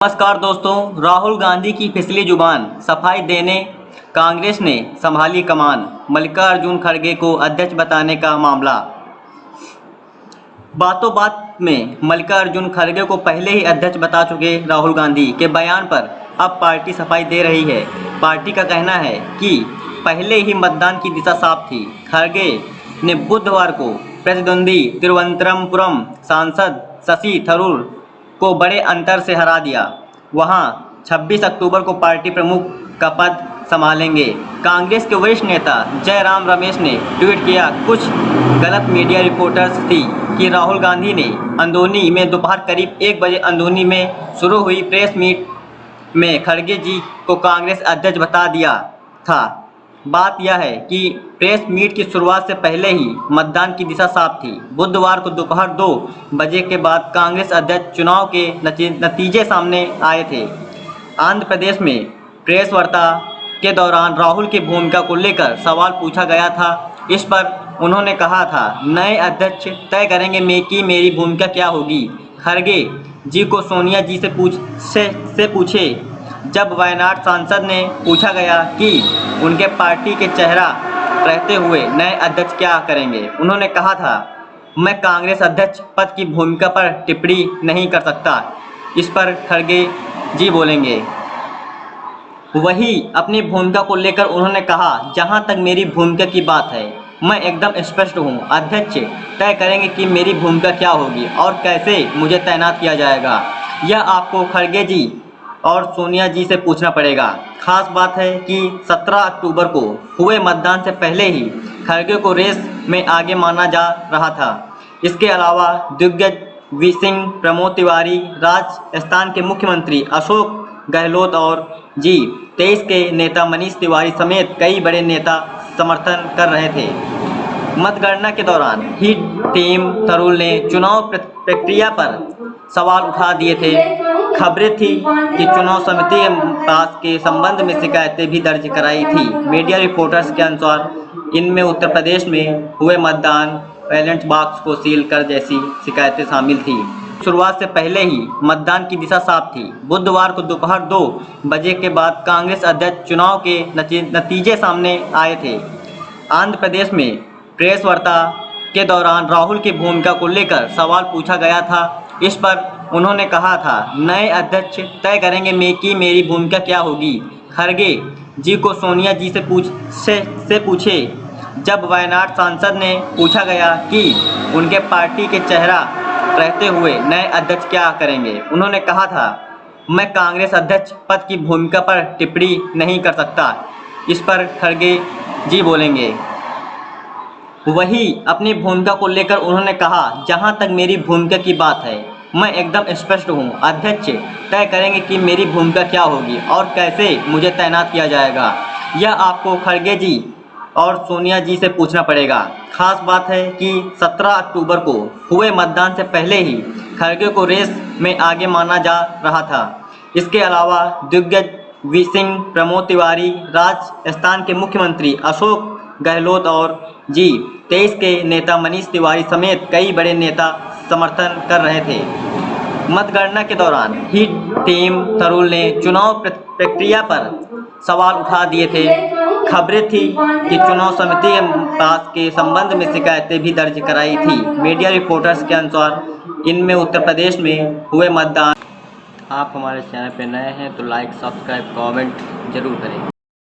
नमस्कार दोस्तों, राहुल गांधी की फिसली जुबान, सफाई देने कांग्रेस ने संभाली कमान, मल्लिकार्जुन खड़गे को अध्यक्ष बताने का मामला। बातों बात में मल्लिकार्जुन खड़गे को पहले ही अध्यक्ष बता चुके राहुल गांधी के बयान पर अब पार्टी सफाई दे रही है। पार्टी का कहना है कि पहले ही मतदान की दिशा साफ थी। खड़गे ने बुधवार को प्रतिद्वंदी तिरुवनंतपुरम सांसद शशि थरूर को बड़े अंतर से हरा दिया। वहां 26 अक्टूबर को पार्टी प्रमुख का पद संभालेंगे। कांग्रेस के वरिष्ठ नेता जयराम रमेश ने ट्वीट किया, कुछ गलत मीडिया रिपोर्ट्स थी कि राहुल गांधी ने अंदौनी में दोपहर करीब 1 बजे अंदौनी में शुरू हुई प्रेस मीट में खड़गे जी को कांग्रेस अध्यक्ष बता दिया था। बात यह है कि प्रेस मीट की शुरुआत से पहले ही मतदान की दिशा साफ थी। बुधवार को दोपहर 2 बजे के बाद कांग्रेस अध्यक्ष चुनाव के नतीजे सामने आए थे। आंध्र प्रदेश में प्रेस वार्ता के दौरान राहुल की भूमिका को लेकर सवाल पूछा गया था। इस पर उन्होंने कहा था, नए अध्यक्ष तय करेंगे कि मेरी भूमिका क्या होगी। खड़गे जी को सोनिया जी से पूछे। जब वायनाड सांसद ने पूछा गया कि उनके पार्टी के चेहरा रहते हुए नए अध्यक्ष क्या करेंगे, उन्होंने कहा था, मैं कांग्रेस अध्यक्ष पद की भूमिका पर टिप्पणी नहीं कर सकता। इस पर खड़गे जी बोलेंगे। वहीं अपनी भूमिका को लेकर उन्होंने कहा, जहां तक मेरी भूमिका की बात है, मैं एकदम स्पष्ट हूं। अध्यक्ष तय करेंगे कि मेरी भूमिका क्या होगी और कैसे मुझे तैनात किया जाएगा। यह आपको खड़गे जी और सोनिया जी से पूछना पड़ेगा। खास बात है कि 17 अक्टूबर को हुए मतदान से पहले ही खड़गे को रेस में आगे माना जा रहा था। इसके अलावा दिग्विजय सिंह, प्रमोद तिवारी, राजस्थान के मुख्यमंत्री अशोक गहलोत और G23 के नेता मनीष तिवारी समेत कई बड़े नेता समर्थन कर रहे थे। मतगणना के दौरान ही टीम थरूर ने चुनाव प्रक्रिया पर सवाल उठा दिए थे। खबरें थी कि चुनाव समिति पास के संबंध में शिकायतें भी दर्ज कराई थी। मीडिया रिपोर्ट्स के अनुसार इनमें उत्तर प्रदेश में हुए मतदान, बैलेट बॉक्स को सील कर जैसी शिकायतें शामिल थी। शुरुआत से पहले ही मतदान की दिशा साफ थी। बुधवार को दोपहर 2 बजे के बाद कांग्रेस अध्यक्ष चुनाव के नतीजे सामने आए थे। आंध्र प्रदेश में प्रेस वार्ता के दौरान राहुल की भूमिका को लेकर सवाल पूछा गया था। इस पर उन्होंने कहा था, नए अध्यक्ष तय करेंगे कि मेरी भूमिका क्या होगी। खड़गे जी को सोनिया जी से पूछे। जब वायनाड सांसद ने पूछा गया कि उनके पार्टी के चेहरा रहते हुए नए अध्यक्ष क्या करेंगे, उन्होंने कहा था, मैं कांग्रेस अध्यक्ष पद की भूमिका पर टिप्पणी नहीं कर सकता। इस पर खड़गे जी बोलेंगे। वहीं अपनी भूमिका को लेकर उन्होंने कहा, जहां तक मेरी भूमिका की बात है, मैं एकदम स्पष्ट हूं। अध्यक्ष तय करेंगे कि मेरी भूमिका क्या होगी और कैसे मुझे तैनात किया जाएगा। यह आपको खड़गे जी और सोनिया जी से पूछना पड़ेगा। खास बात है कि 17 अक्टूबर को हुए मतदान से पहले ही खड़गे को रेस में आगे माना जा रहा था। इसके अलावा दिग्विजय सिंह, प्रमोद तिवारी, राजस्थान के मुख्यमंत्री अशोक गहलोत और G23 के नेता मनीष तिवारी समेत कई बड़े नेता समर्थन कर रहे थे। मतगणना के दौरान ही टीम थरूर ने चुनाव प्रक्रिया पर सवाल उठा दिए थे। खबरें थी कि चुनाव समिति पास के संबंध में शिकायतें भी दर्ज कराई थी। मीडिया रिपोर्ट्स के अनुसार इनमें उत्तर प्रदेश में हुए मतदान। आप हमारे चैनल पर नए हैं तो लाइक, सब्सक्राइब, कमेंट जरूर करें।